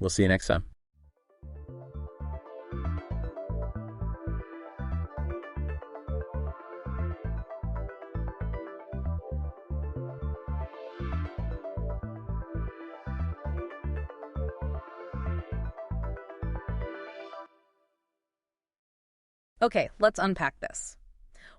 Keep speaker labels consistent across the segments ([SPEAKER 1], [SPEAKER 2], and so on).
[SPEAKER 1] We'll see you next time.
[SPEAKER 2] Okay, let's unpack this.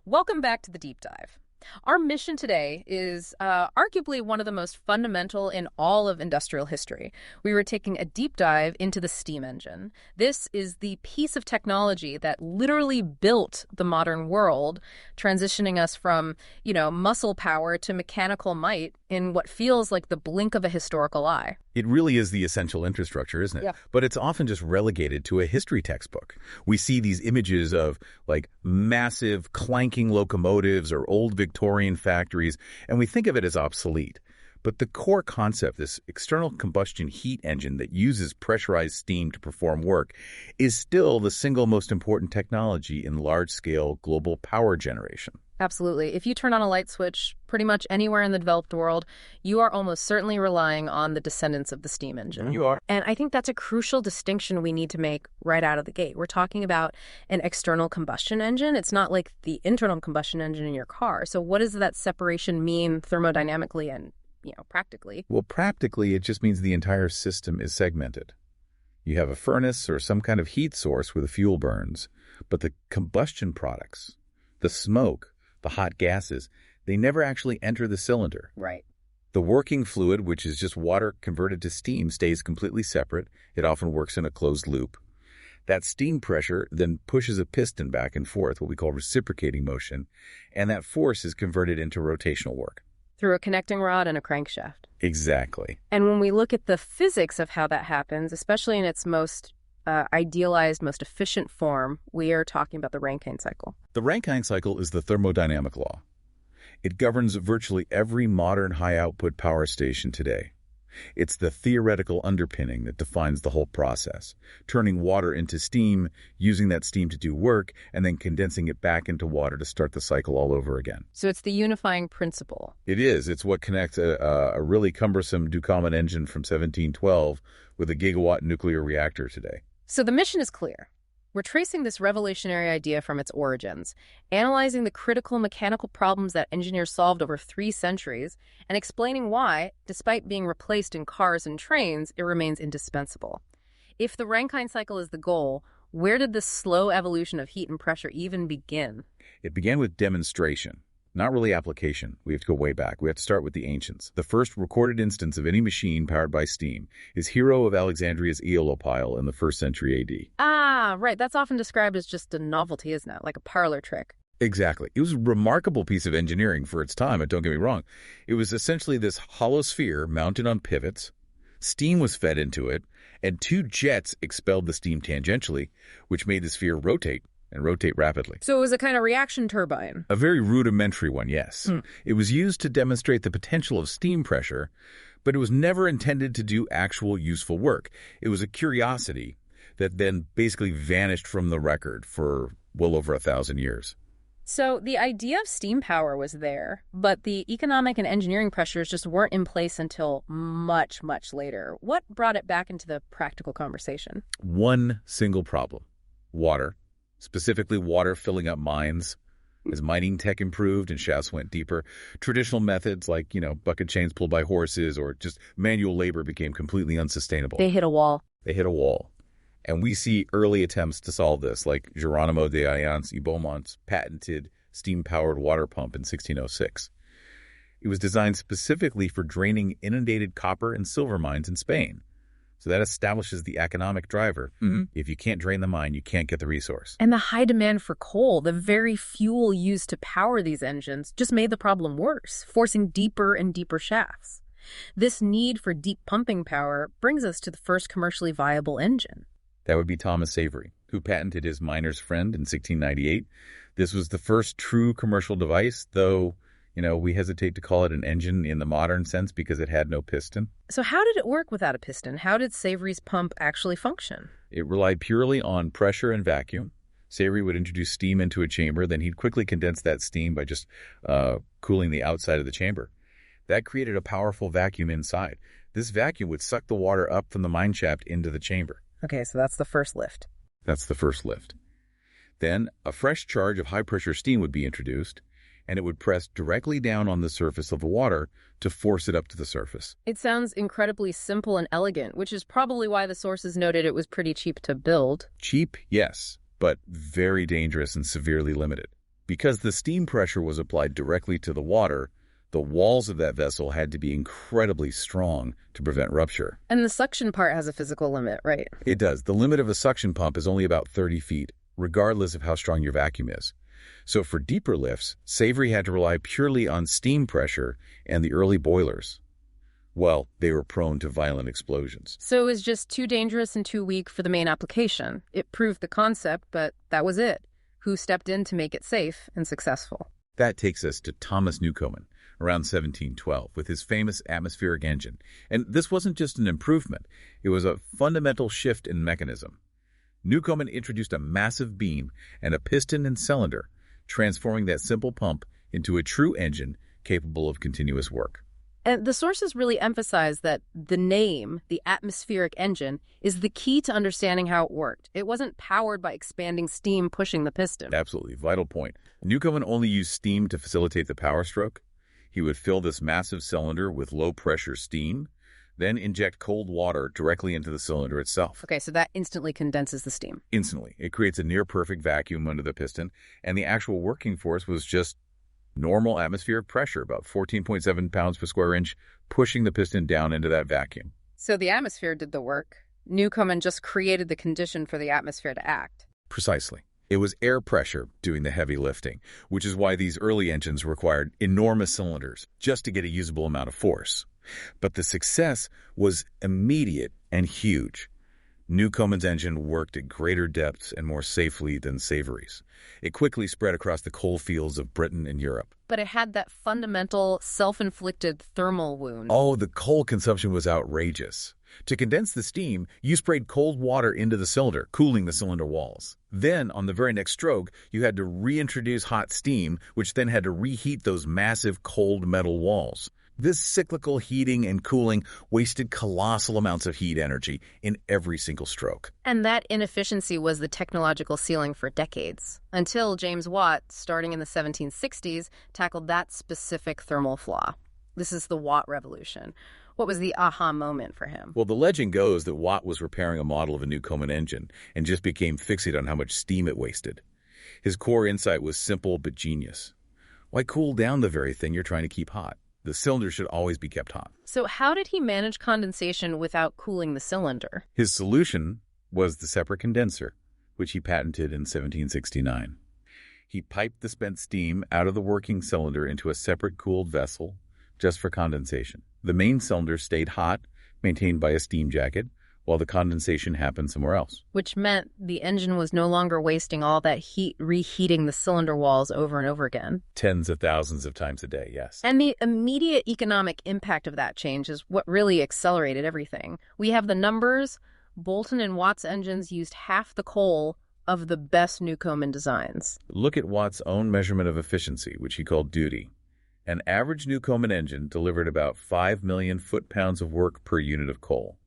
[SPEAKER 2] Welcome back to the deep dive. Our mission today is arguably one of the most fundamental in all of industrial history. We were taking a deep dive into the steam engine. This is the piece of technology that literally built the modern world, transitioning us from, muscle power to mechanical might in what feels like the blink of a historical eye.
[SPEAKER 3] It really is the essential infrastructure, isn't it?
[SPEAKER 2] Yeah.
[SPEAKER 3] But it's often just relegated to a history textbook. We see these images of massive clanking locomotives or old Victorian factories, and we think of it as obsolete. But the core concept, this external combustion heat engine that uses pressurized steam to perform work, is still the single most important technology in large-scale global power generation.
[SPEAKER 2] Absolutely. If you turn on a light switch pretty much anywhere in the developed world, you are almost certainly relying on the descendants of the steam engine.
[SPEAKER 3] You are.
[SPEAKER 2] And I think that's a crucial distinction we need to make right out of the gate. We're talking about an external combustion engine. It's not like the internal combustion engine in your car. So what does that separation mean thermodynamically and, practically?
[SPEAKER 3] Well, practically, it just means the entire system is segmented. You have a furnace or some kind of heat source where the fuel burns, but the combustion products, the smoke, the hot gases, they never actually enter the cylinder.
[SPEAKER 2] Right.
[SPEAKER 3] The working fluid, which is just water converted to steam, stays completely separate. It often works in a closed loop. That steam pressure then pushes a piston back and forth, what we call reciprocating motion, and that force is converted into rotational work.
[SPEAKER 2] Through a connecting rod and a crankshaft.
[SPEAKER 3] Exactly.
[SPEAKER 2] And when we look at the physics of how that happens, especially in its most idealized, most efficient form, we are talking about the Rankine cycle.
[SPEAKER 3] The Rankine cycle is the thermodynamic law. It governs virtually every modern high-output power station today. It's the theoretical underpinning that defines the whole process, turning water into steam, using that steam to do work, and then condensing it back into water to start the cycle all over again.
[SPEAKER 2] So it's the unifying principle.
[SPEAKER 3] It is. It's what connects a really cumbersome Ducommun engine from 1712 with a gigawatt nuclear reactor today.
[SPEAKER 2] So the mission is clear. We're tracing this revolutionary idea from its origins, analyzing the critical mechanical problems that engineers solved over 3 centuries, and explaining why, despite being replaced in cars and trains, it remains indispensable. If the Rankine cycle is the goal, where did this slow evolution of heat and pressure even begin?
[SPEAKER 3] It began with demonstration. Not really application. We have to go way back. We have to start with the ancients. The first recorded instance of any machine powered by steam is Hero of Alexandria's Aeolopile in the 1st century AD.
[SPEAKER 2] Ah, right. That's often described as just a novelty, isn't it? Like a parlor trick.
[SPEAKER 3] Exactly. It was a remarkable piece of engineering for its time, and don't get me wrong. It was essentially this hollow sphere mounted on pivots. Steam was fed into it, and 2 jets expelled the steam tangentially, which made the sphere rotate. And rotate rapidly.
[SPEAKER 2] So it was a kind of reaction turbine.
[SPEAKER 3] A very rudimentary one, yes. It was used to demonstrate the potential of steam pressure, but it was never intended to do actual useful work. It was a curiosity that then basically vanished from the record for well over 1,000 years.
[SPEAKER 2] So the idea of steam power was there, but the economic and engineering pressures just weren't in place until much, much later. What brought it back into the practical conversation?
[SPEAKER 3] One single problem: water. Specifically water filling up mines. As mining tech improved and shafts went deeper, traditional methods like, bucket chains pulled by horses or just manual labor became completely unsustainable.
[SPEAKER 2] They hit a wall.
[SPEAKER 3] And we see early attempts to solve this, like Geronimo de Ayance y Beaumont's patented steam-powered water pump in 1606. It was designed specifically for draining inundated copper and silver mines in Spain. So that establishes the economic driver. If you can't drain the mine, you can't get the resource.
[SPEAKER 2] And the high demand for coal, the very fuel used to power these engines, just made the problem worse, forcing deeper and deeper shafts. This need for deep pumping power brings us to the first commercially viable engine.
[SPEAKER 3] That would be Thomas Savery, who patented his miner's friend in 1698. This was the first true commercial device, though we hesitate to call it an engine in the modern sense because it had no piston.
[SPEAKER 2] So how did it work without a piston? How did Savery's pump actually function?
[SPEAKER 3] It relied purely on pressure and vacuum. Savery would introduce steam into a chamber, then he'd quickly condense that steam by just cooling the outside of the chamber. That created a powerful vacuum inside. This vacuum would suck the water up from the mine shaft into the chamber.
[SPEAKER 2] Okay, so that's the first lift.
[SPEAKER 3] That's the first lift. Then a fresh charge of high-pressure steam would be introduced, and it would press directly down on the surface of the water to force it up to the surface.
[SPEAKER 2] It sounds incredibly simple and elegant, which is probably why the sources noted it was pretty cheap to build.
[SPEAKER 3] Cheap, yes, but very dangerous and severely limited. Because the steam pressure was applied directly to the water, the walls of that vessel had to be incredibly strong to prevent rupture.
[SPEAKER 2] And the suction part has a physical limit, right?
[SPEAKER 3] It does. The limit of a suction pump is only about 30 feet, regardless of how strong your vacuum is. So for deeper lifts, Savory had to rely purely on steam pressure and the early boilers. Well, they were prone to violent explosions.
[SPEAKER 2] So it was just too dangerous and too weak for the main application. It proved the concept, but that was it. Who stepped in to make it safe and successful?
[SPEAKER 3] That takes us to Thomas Newcomen, around 1712, with his famous atmospheric engine. And this wasn't just an improvement, it was a fundamental shift in mechanism. Newcomen introduced a massive beam and a piston and cylinder, transforming that simple pump into a true engine capable of continuous work.
[SPEAKER 2] And the sources really emphasize that the name, the atmospheric engine, is the key to understanding how it worked. It wasn't powered by expanding steam pushing the piston.
[SPEAKER 3] Absolutely, vital point. Newcomen only used steam to facilitate the power stroke. He would fill this massive cylinder with low-pressure steam, then inject cold water directly into the cylinder itself.
[SPEAKER 2] Okay, so that instantly condenses the steam.
[SPEAKER 3] Instantly. It creates a near-perfect vacuum under the piston, and the actual working force was just normal atmospheric pressure, about 14.7 pounds per square inch, pushing the piston down into that vacuum.
[SPEAKER 2] So the atmosphere did the work. Newcomen just created the condition for the atmosphere to act.
[SPEAKER 3] Precisely. It was air pressure doing the heavy lifting, which is why these early engines required enormous cylinders just to get a usable amount of force. But the success was immediate and huge. Newcomen's engine worked at greater depths and more safely than Savory's. It quickly spread across the coal fields of Britain and Europe.
[SPEAKER 2] But it had that fundamental self-inflicted thermal wound.
[SPEAKER 3] Oh, the coal consumption was outrageous. To condense the steam, you sprayed cold water into the cylinder, cooling the cylinder walls. Then, on the very next stroke, you had to reintroduce hot steam, which then had to reheat those massive cold metal walls. This cyclical heating and cooling wasted colossal amounts of heat energy in every single stroke.
[SPEAKER 2] And that inefficiency was the technological ceiling for decades, until James Watt, starting in the 1760s, tackled that specific thermal flaw. This is the Watt revolution. What was the aha moment for him?
[SPEAKER 3] Well, the legend goes that Watt was repairing a model of a Newcomen engine and just became fixated on how much steam it wasted. His core insight was simple but genius. Why cool down the very thing you're trying to keep hot? The cylinder should always be kept hot.
[SPEAKER 2] So how did he manage condensation without cooling the cylinder?
[SPEAKER 3] His solution was the separate condenser, which he patented in 1769. He piped the spent steam out of the working cylinder into a separate cooled vessel just for condensation. The main cylinder stayed hot, maintained by a steam jacket, while the condensation happened somewhere else.
[SPEAKER 2] Which meant the engine was no longer wasting all that heat reheating the cylinder walls over and over again.
[SPEAKER 3] Tens of thousands of times a day, yes.
[SPEAKER 2] And the immediate economic impact of that change is what really accelerated everything. We have the numbers. Boulton and Watt's engines used half the coal of the best Newcomen designs.
[SPEAKER 3] Look at Watt's own measurement of efficiency, which he called duty. An average Newcomen engine delivered about 5 million foot-pounds of work per unit of coal.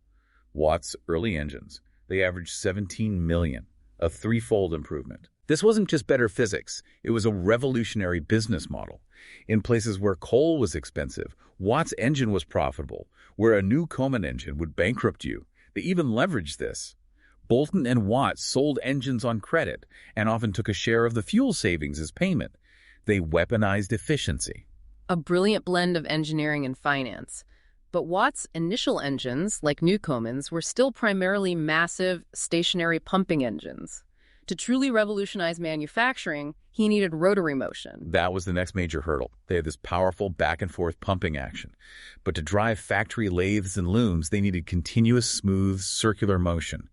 [SPEAKER 3] Watt's early engines, they averaged 17 million, a threefold improvement. This wasn't just better physics, it was a revolutionary business model. In places where coal was expensive, Watt's engine was profitable, where a Newcomen engine would bankrupt you. They even leveraged this. Boulton and Watt sold engines on credit and often took a share of the fuel savings as payment. They weaponized efficiency.
[SPEAKER 2] A brilliant blend of engineering and finance. But Watt's initial engines, like Newcomen's, were still primarily massive, stationary pumping engines. To truly revolutionize manufacturing, he needed rotary motion.
[SPEAKER 3] That was the next major hurdle. They had this powerful back-and-forth pumping action. But to drive factory lathes and looms, they needed continuous, smooth, circular motion.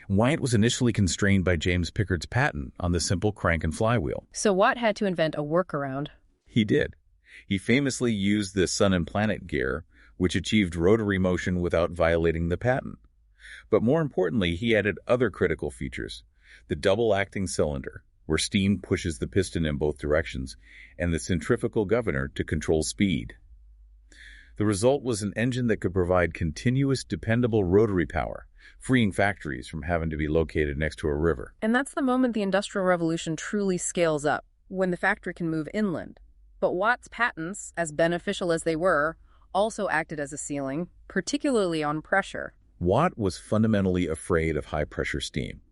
[SPEAKER 3] Watt was initially constrained by James Pickard's patent on the simple crank and flywheel.
[SPEAKER 2] So Watt had to invent a workaround.
[SPEAKER 3] He did. He famously used the sun and planet gear, which achieved rotary motion without violating the patent. But more importantly, he added other critical features: the double-acting cylinder, where steam pushes the piston in both directions, and the centrifugal governor to control speed. The result was an engine that could provide continuous, dependable rotary power, freeing factories from having to be located next to a river.
[SPEAKER 2] And that's the moment the Industrial Revolution truly scales up, when the factory can move inland. But Watt's patents, as beneficial as they were, also acted as a ceiling, particularly on pressure.
[SPEAKER 3] Watt was fundamentally afraid of high-pressure steam.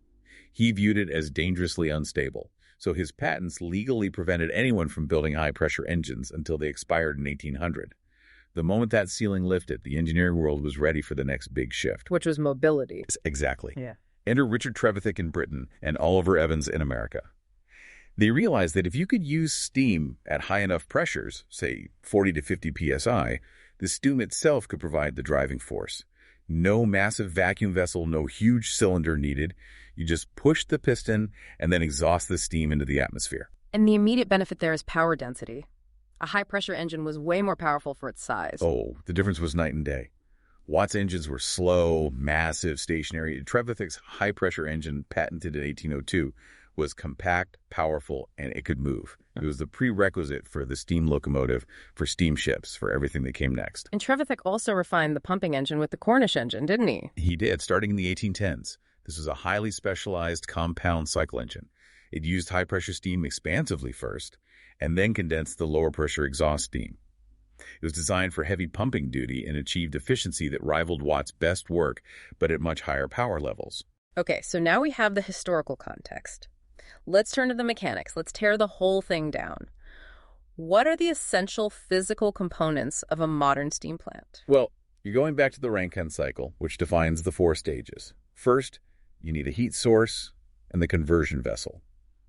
[SPEAKER 3] He viewed it as dangerously unstable, so his patents legally prevented anyone from building high-pressure engines until they expired in 1800. The moment that ceiling lifted, the engineering world was ready for the next big shift.
[SPEAKER 2] Which was mobility.
[SPEAKER 3] Exactly.
[SPEAKER 2] Yeah.
[SPEAKER 3] Enter Richard Trevithick in Britain and Oliver Evans in America. They realized that if you could use steam at high enough pressures, say 40 to 50 psi, the steam itself could provide the driving force. No massive vacuum vessel, no huge cylinder needed. You just push the piston and then exhaust the steam into the atmosphere.
[SPEAKER 2] And the immediate benefit there is power density. A high-pressure engine was way more powerful for its size.
[SPEAKER 3] Oh, the difference was night and day. Watt's engines were slow, massive, stationary. Trevithick's high-pressure engine, patented in 1802, was compact, powerful, and it could move. It was the prerequisite for the steam locomotive, for steamships, for everything that came next.
[SPEAKER 2] And Trevithick also refined the pumping engine with the Cornish engine, didn't he?
[SPEAKER 3] He did, starting in the 1810s. This was a highly specialized compound cycle engine. It used high-pressure steam expansively first, and then condensed the lower-pressure exhaust steam. It was designed for heavy pumping duty and achieved efficiency that rivaled Watt's best work, but at much higher power levels.
[SPEAKER 2] Okay, so now we have the historical context. Let's turn to the mechanics. Let's tear the whole thing down. What are the essential physical components of a modern steam plant?
[SPEAKER 3] Well, you're going back to the Rankine cycle, which defines the 4 stages. First, you need a heat source and the conversion vessel,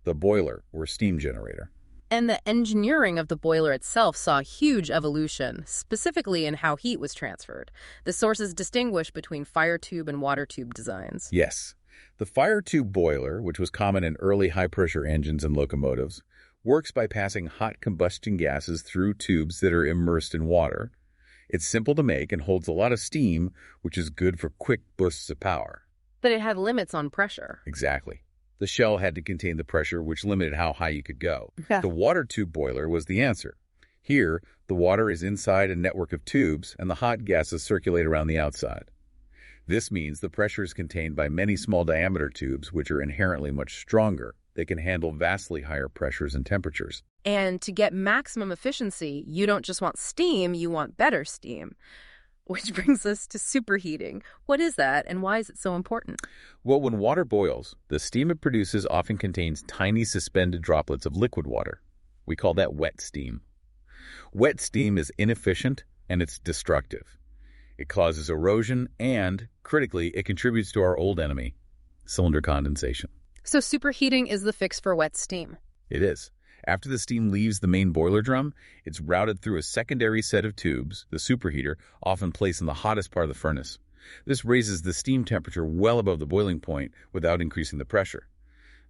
[SPEAKER 3] the boiler or steam generator.
[SPEAKER 2] And the engineering of the boiler itself saw huge evolution, specifically in how heat was transferred. The sources distinguish between fire tube and water tube designs.
[SPEAKER 3] Yes. The fire tube boiler, which was common in early high-pressure engines and locomotives, works by passing hot combustion gases through tubes that are immersed in water. It's simple to make and holds a lot of steam, which is good for quick bursts of power.
[SPEAKER 2] But it had limits on pressure.
[SPEAKER 3] Exactly. The shell had to contain the pressure, which limited how high you could go.
[SPEAKER 2] Yeah.
[SPEAKER 3] The water tube boiler was the answer. Here, the water is inside a network of tubes, and the hot gases circulate around the outside. This means the pressure is contained by many small diameter tubes, which are inherently much stronger. They can handle vastly higher pressures and temperatures.
[SPEAKER 2] And to get maximum efficiency, you don't just want steam, you want better steam. Which brings us to superheating. What is that, and why is it so important?
[SPEAKER 3] Well, when water boils, the steam it produces often contains tiny suspended droplets of liquid water. We call that wet steam. Wet steam is inefficient and it's destructive. It causes erosion and, critically, it contributes to our old enemy, cylinder condensation.
[SPEAKER 2] So superheating is the fix for wet steam.
[SPEAKER 3] It is. After the steam leaves the main boiler drum, it's routed through a secondary set of tubes, the superheater, often placed in the hottest part of the furnace. This raises the steam temperature well above the boiling point without increasing the pressure.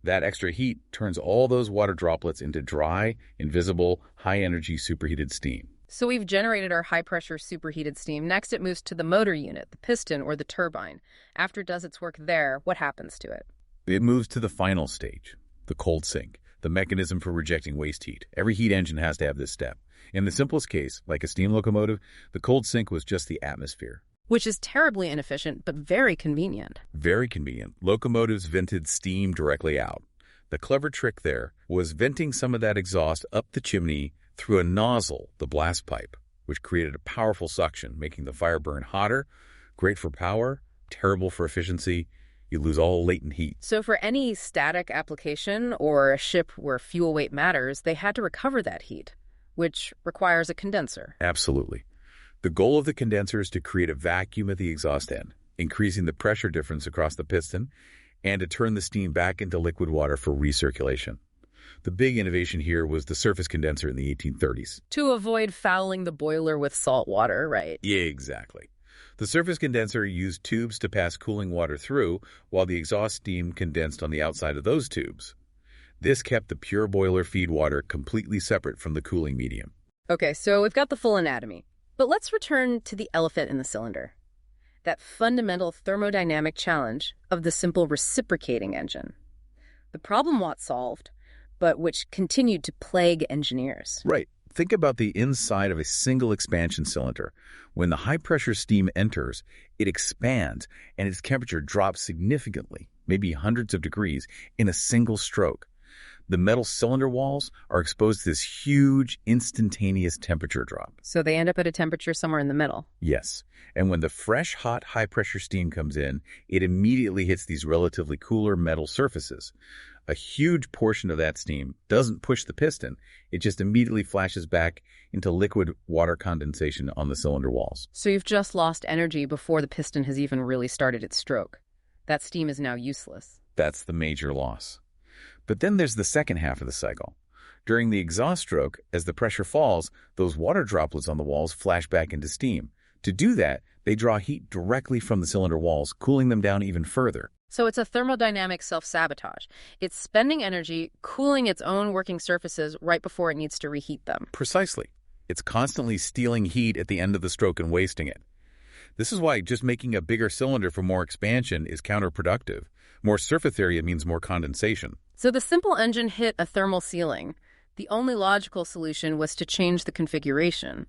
[SPEAKER 3] That extra heat turns all those water droplets into dry, invisible, high-energy superheated steam.
[SPEAKER 2] So we've generated our high-pressure superheated steam. Next, it moves to the motor unit, the piston, or the turbine. After it does its work there, what happens to it?
[SPEAKER 3] It moves to the final stage, the cold sink, the mechanism for rejecting waste heat. Every heat engine has to have this step. In the simplest case, like a steam locomotive, the cold sink was just the atmosphere.
[SPEAKER 2] Which is terribly inefficient, but very convenient.
[SPEAKER 3] Very convenient. Locomotives vented steam directly out. The clever trick there was venting some of that exhaust up the chimney through a nozzle, the blast pipe, which created a powerful suction, making the fire burn hotter, great for power, terrible for efficiency. You lose all latent heat.
[SPEAKER 2] So for any static application or a ship where fuel weight matters, they had to recover that heat, which requires a condenser.
[SPEAKER 3] Absolutely. The goal of the condenser is to create a vacuum at the exhaust end, increasing the pressure difference across the piston, and to turn the steam back into liquid water for recirculation. The big innovation here was the surface condenser in the 1830s.
[SPEAKER 2] To avoid fouling the boiler with salt water, right?
[SPEAKER 3] Yeah, exactly. The surface condenser used tubes to pass cooling water through, while the exhaust steam condensed on the outside of those tubes. This kept the pure boiler feed water completely separate from the cooling medium.
[SPEAKER 2] Okay, so we've got the full anatomy. But let's return to the elephant in the cylinder. That fundamental thermodynamic challenge of the simple reciprocating engine. The problem Watt solved, but which continued to plague engineers.
[SPEAKER 3] Right. Think about the inside of a single expansion cylinder. When the high-pressure steam enters, it expands and its temperature drops significantly, maybe hundreds of degrees, in a single stroke. The metal cylinder walls are exposed to this huge, instantaneous temperature drop.
[SPEAKER 2] So they end up at a temperature somewhere in the middle.
[SPEAKER 3] Yes, and when the fresh, hot, high-pressure steam comes in, it immediately hits these relatively cooler metal surfaces. A huge portion of that steam doesn't push the piston, it just immediately flashes back into liquid water condensation on the cylinder walls.
[SPEAKER 2] So you've just lost energy before the piston has even really started its stroke. That steam is now useless.
[SPEAKER 3] That's the major loss. But then there's the second half of the cycle. During the exhaust stroke, as the pressure falls, those water droplets on the walls flash back into steam. To do that, they draw heat directly from the cylinder walls, cooling them down even further.
[SPEAKER 2] So it's a thermodynamic self-sabotage. It's spending energy cooling its own working surfaces right before it needs to reheat them.
[SPEAKER 3] Precisely. It's constantly stealing heat at the end of the stroke and wasting it. This is why just making a bigger cylinder for more expansion is counterproductive. More surface area means more condensation.
[SPEAKER 2] So the simple engine hit a thermal ceiling. The only logical solution was to change the configuration.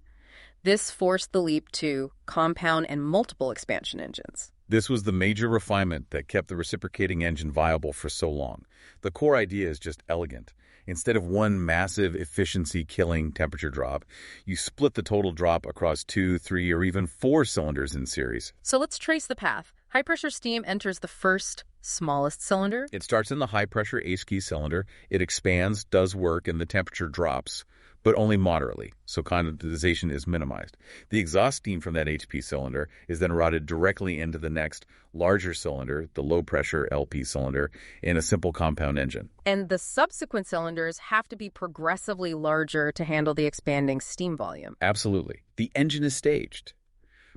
[SPEAKER 2] This forced the leap to compound and multiple expansion engines.
[SPEAKER 3] This was the major refinement that kept the reciprocating engine viable for so long. The core idea is just elegant. Instead of one massive efficiency-killing temperature drop, you split the total drop across 2, 3, or even 4 cylinders in series.
[SPEAKER 2] So let's trace the path. High-pressure steam enters the first, smallest cylinder.
[SPEAKER 3] It starts in the high-pressure H-key cylinder. It expands, does work, and the temperature drops, but only moderately, so condensation is minimized. The exhaust steam from that HP cylinder is then routed directly into the next, larger cylinder, the low-pressure LP cylinder, in a simple compound engine.
[SPEAKER 2] And the subsequent cylinders have to be progressively larger to handle the expanding steam volume.
[SPEAKER 3] Absolutely. The engine is staged.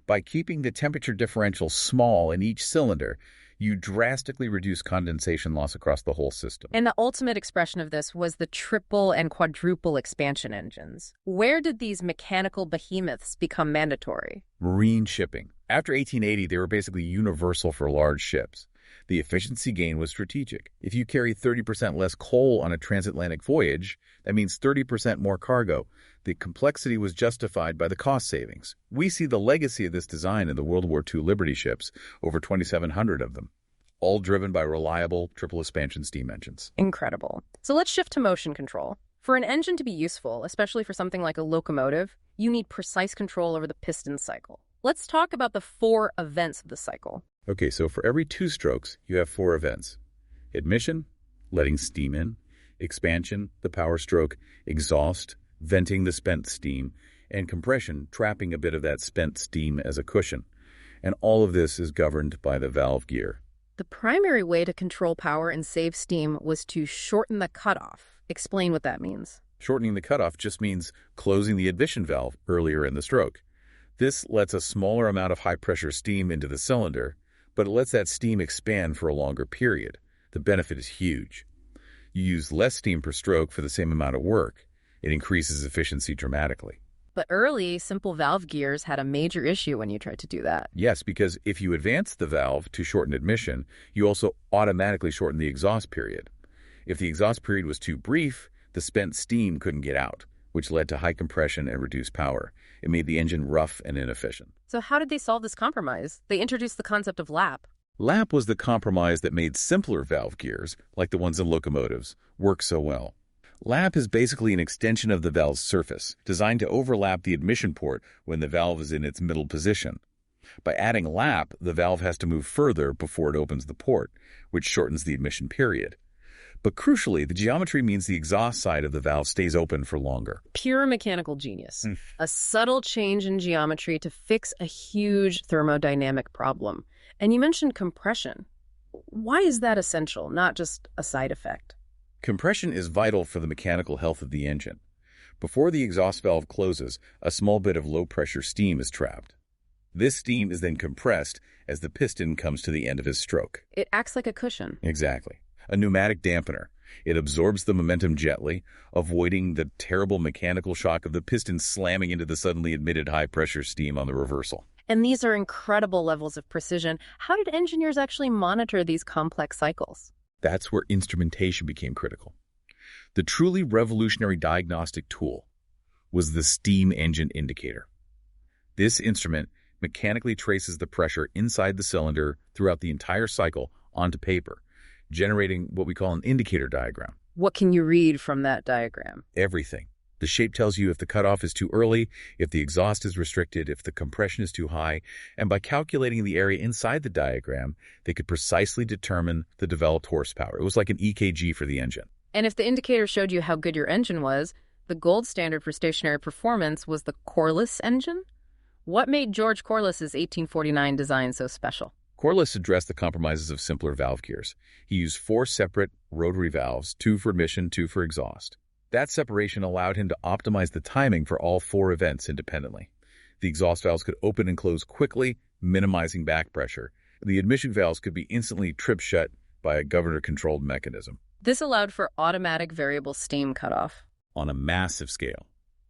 [SPEAKER 3] By keeping the temperature differential small in each cylinder, you drastically reduce condensation loss across the whole system.
[SPEAKER 2] And the ultimate expression of this was the triple and quadruple expansion engines. Where did these mechanical behemoths become mandatory?
[SPEAKER 3] Marine shipping. After 1880, they were basically universal for large ships. The efficiency gain was strategic. If you carry 30% less coal on a transatlantic voyage, that means 30% more cargo. The complexity was justified by the cost savings. We see the legacy of this design in the World War II Liberty ships, over 2,700 of them, all driven by reliable triple expansion steam engines.
[SPEAKER 2] Incredible. So let's shift to motion control. For an engine to be useful, especially for something like a locomotive, you need precise control over the piston cycle. Let's talk about the 4 events of the cycle.
[SPEAKER 3] Okay, so for every 2 strokes, you have 4 events. Admission, letting steam in. Expansion, the power stroke. Exhaust, venting the spent steam. And compression, trapping a bit of that spent steam as a cushion. And all of this is governed by the valve gear.
[SPEAKER 2] The primary way to control power and save steam was to shorten the cutoff. Explain what that means.
[SPEAKER 3] Shortening the cutoff just means closing the admission valve earlier in the stroke. This lets a smaller amount of high-pressure steam into the cylinder, but it lets that steam expand for a longer period. The benefit is huge. You use less steam per stroke for the same amount of work. It increases efficiency dramatically.
[SPEAKER 2] But early, simple valve gears had a major issue when you tried to do that.
[SPEAKER 3] Yes, because if you advance the valve to shorten admission, you also automatically shorten the exhaust period. If the exhaust period was too brief, the spent steam couldn't get out, which led to high compression and reduced power. It made the engine rough and inefficient.
[SPEAKER 2] So how did they solve this compromise? They introduced the concept of lap.
[SPEAKER 3] Lap was the compromise that made simpler valve gears, like the ones in locomotives, work so well. Lap is basically an extension of the valve's surface, designed to overlap the admission port when the valve is in its middle position. By adding lap, the valve has to move further before it opens the port, which shortens the admission period. But crucially, the geometry means the exhaust side of the valve stays open for longer.
[SPEAKER 2] Pure mechanical genius. A subtle change in geometry to fix a huge thermodynamic problem. And you mentioned compression. Why is that essential, not just a side effect?
[SPEAKER 3] Compression is vital for the mechanical health of the engine. Before the exhaust valve closes, a small bit of low-pressure steam is trapped. This steam is then compressed as the piston comes to the end of his stroke.
[SPEAKER 2] It acts like a cushion.
[SPEAKER 3] Exactly. A pneumatic dampener. It absorbs the momentum gently, avoiding the terrible mechanical shock of the piston slamming into the suddenly admitted high-pressure steam on the reversal.
[SPEAKER 2] And these are incredible levels of precision. How did engineers actually monitor these complex cycles?
[SPEAKER 3] That's where instrumentation became critical. The truly revolutionary diagnostic tool was the steam engine indicator. This instrument mechanically traces the pressure inside the cylinder throughout the entire cycle onto paper, generating what we call an indicator diagram.
[SPEAKER 2] What can you read from that diagram?
[SPEAKER 3] Everything. The shape tells you if the cutoff is too early, if the exhaust is restricted, if the compression is too high, and by calculating the area inside the diagram, they could precisely determine the developed horsepower. It was like an EKG for the engine.
[SPEAKER 2] And if the indicator showed you how good your engine was, the gold standard for stationary performance was the Corliss engine? What made George Corliss's 1849 design so special?
[SPEAKER 3] Corliss addressed the compromises of simpler valve gears. He used 4 separate rotary valves, 2 for emission, 2 for exhaust. That separation allowed him to optimize the timing for all 4 events independently. The exhaust valves could open and close quickly, minimizing back pressure. The admission valves could be instantly tripped shut by a governor-controlled mechanism.
[SPEAKER 2] This allowed for automatic variable steam cutoff.
[SPEAKER 3] On a massive scale.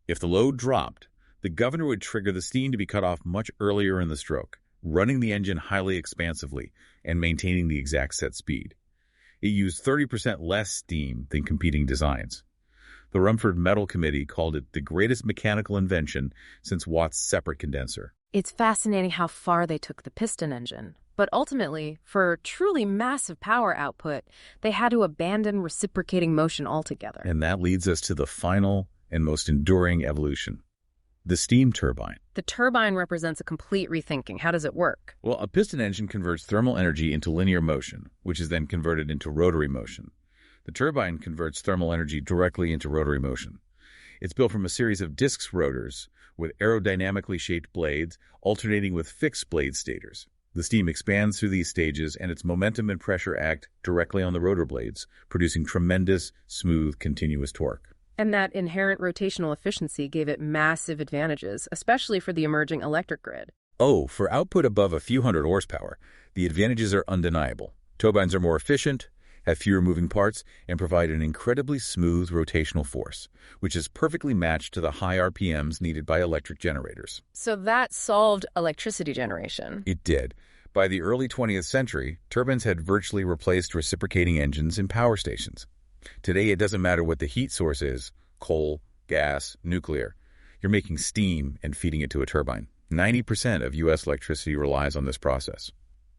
[SPEAKER 3] If the load dropped, the governor would trigger the steam to be cut off much earlier in the stroke, running the engine highly expansively and maintaining the exact set speed. It used 30% less steam than competing designs. The Rumford Metal Committee called it the greatest mechanical invention since Watt's separate condenser.
[SPEAKER 2] It's fascinating how far they took the piston engine. But ultimately, for truly massive power output, they had to abandon reciprocating motion altogether.
[SPEAKER 3] And that leads us to the final and most enduring evolution, the steam turbine.
[SPEAKER 2] The turbine represents a complete rethinking. How does it work?
[SPEAKER 3] Well, a piston engine converts thermal energy into linear motion, which is then converted into rotary motion. The turbine converts thermal energy directly into rotary motion. It's built from a series of disc rotors with aerodynamically shaped blades alternating with fixed blade stators. The steam expands through these stages, and its momentum and pressure act directly on the rotor blades, producing tremendous, smooth, continuous torque.
[SPEAKER 2] And that inherent rotational efficiency gave it massive advantages, especially for the emerging electric grid.
[SPEAKER 3] Oh, for output above a few hundred horsepower, the advantages are undeniable. Turbines are more efficient, have fewer moving parts, and provide an incredibly smooth rotational force, which is perfectly matched to the high RPMs needed by electric generators.
[SPEAKER 2] So that solved electricity generation.
[SPEAKER 3] It did. By the early 20th century, turbines had virtually replaced reciprocating engines in power stations. Today, it doesn't matter what the heat source is, coal, gas, nuclear. You're making steam and feeding it to a turbine. 90% of U.S. electricity relies on this process.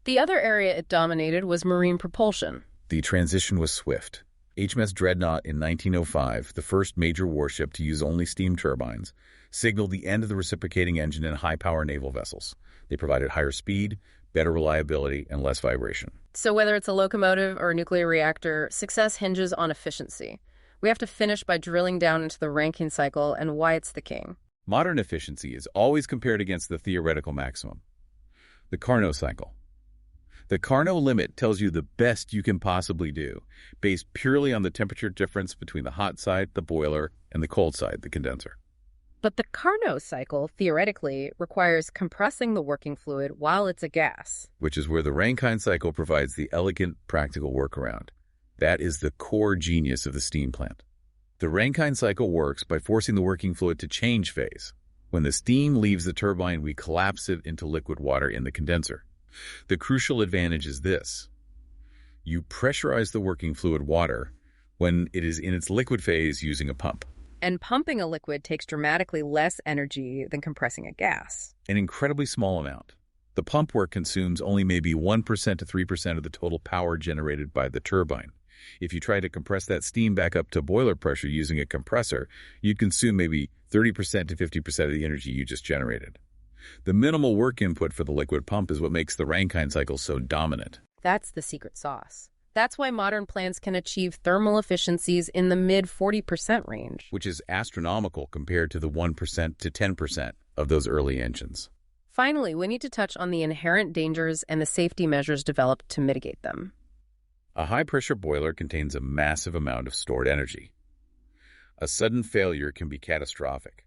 [SPEAKER 2] The other area it dominated was marine propulsion.
[SPEAKER 3] The transition was swift. HMS Dreadnought in 1905, the first major warship to use only steam turbines, signaled the end of the reciprocating engine in high-power naval vessels. They provided higher speed, better reliability, and less vibration.
[SPEAKER 2] So whether it's a locomotive or a nuclear reactor, success hinges on efficiency. We have to finish by drilling down into the Rankine cycle and why it's the king.
[SPEAKER 3] Modern efficiency is always compared against the theoretical maximum. The Carnot cycle. The Carnot limit tells you the best you can possibly do, based purely on the temperature difference between the hot side, the boiler, and the cold side, the condenser.
[SPEAKER 2] But the Carnot cycle, theoretically, requires compressing the working fluid while it's a gas.
[SPEAKER 3] Which is where the Rankine cycle provides the elegant, practical workaround. That is the core genius of the steam plant. The Rankine cycle works by forcing the working fluid to change phase. When the steam leaves the turbine, we collapse it into liquid water in the condenser. The crucial advantage is this. You pressurize the working fluid water when it is in its liquid phase using a pump.
[SPEAKER 2] And pumping a liquid takes dramatically less energy than compressing a gas.
[SPEAKER 3] An incredibly small amount. The pump work consumes only maybe 1% to 3% of the total power generated by the turbine. If you try to compress that steam back up to boiler pressure using a compressor, you'd consume maybe 30% to 50% of the energy you just generated. The minimal work input for the liquid pump is what makes the Rankine cycle so dominant.
[SPEAKER 2] That's the secret sauce. That's why modern plants can achieve thermal efficiencies in the mid-40% range.
[SPEAKER 3] Which is astronomical compared to the 1% to 10% of those early engines.
[SPEAKER 2] Finally, we need to touch on the inherent dangers and the safety measures developed to mitigate them.
[SPEAKER 3] A high-pressure boiler contains a massive amount of stored energy. A sudden failure can be catastrophic.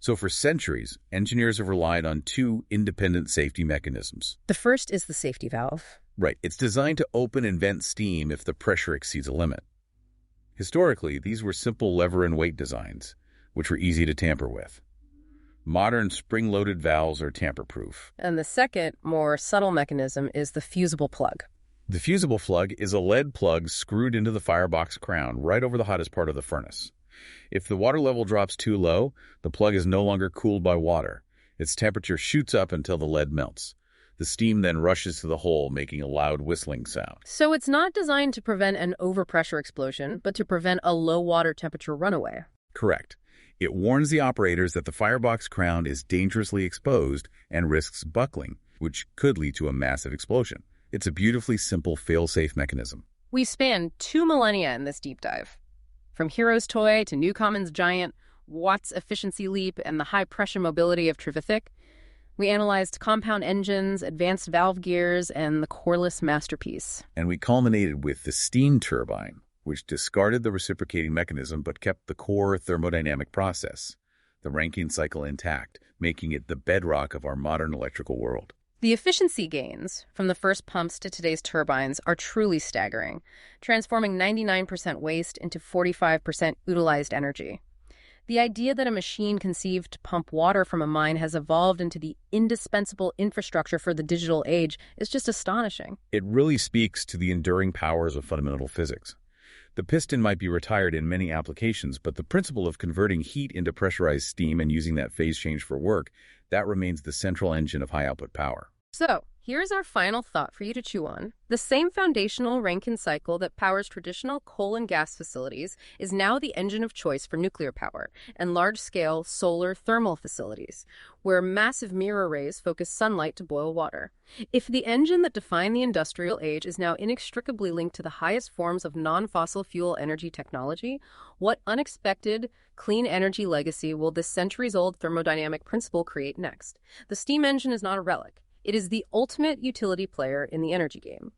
[SPEAKER 3] So for centuries, engineers have relied on 2 independent safety mechanisms.
[SPEAKER 2] The first is the safety valve.
[SPEAKER 3] Right. It's designed to open and vent steam if the pressure exceeds a limit. Historically, these were simple lever and weight designs, which were easy to tamper with. Modern spring-loaded valves are tamper-proof.
[SPEAKER 2] And the second, more subtle mechanism is the fusible plug.
[SPEAKER 3] The fusible plug is a lead plug screwed into the firebox crown right over the hottest part of the furnace. If the water level drops too low, the plug is no longer cooled by water. Its temperature shoots up until the lead melts. The steam then rushes to the hole, making a loud whistling sound.
[SPEAKER 2] So it's not designed to prevent an overpressure explosion, but to prevent a low water temperature runaway.
[SPEAKER 3] Correct. It warns the operators that the firebox crown is dangerously exposed and risks buckling, which could lead to a massive explosion. It's a beautifully simple fail-safe mechanism.
[SPEAKER 2] We span 2 millennia in this deep dive. From Hero's Toy to Newcomen's giant Watt's efficiency leap and the high-pressure mobility of Trevithick, we analyzed compound engines, advanced valve gears, and the coreless masterpiece.
[SPEAKER 3] And we culminated with the steam turbine, which discarded the reciprocating mechanism but kept the core thermodynamic process, the Rankine cycle, intact, making it the bedrock of our modern electrical world.
[SPEAKER 2] The efficiency gains from the first pumps to today's turbines are truly staggering, transforming 99% waste into 45% utilized energy. The idea that a machine conceived to pump water from a mine has evolved into the indispensable infrastructure for the digital age is just astonishing.
[SPEAKER 3] It really speaks to the enduring powers of fundamental physics. The piston might be retired in many applications, but the principle of converting heat into pressurized steam and using that phase change for work, that remains the central engine of high-output power.
[SPEAKER 2] So, here's our final thought for you to chew on. The same foundational Rankine cycle that powers traditional coal and gas facilities is now the engine of choice for nuclear power and large-scale solar thermal facilities, where massive mirror rays focus sunlight to boil water. If the engine that defined the industrial age is now inextricably linked to the highest forms of non-fossil fuel energy technology, what unexpected clean energy legacy will this centuries-old thermodynamic principle create next? The steam engine is not a relic. It is the ultimate utility player in the energy game.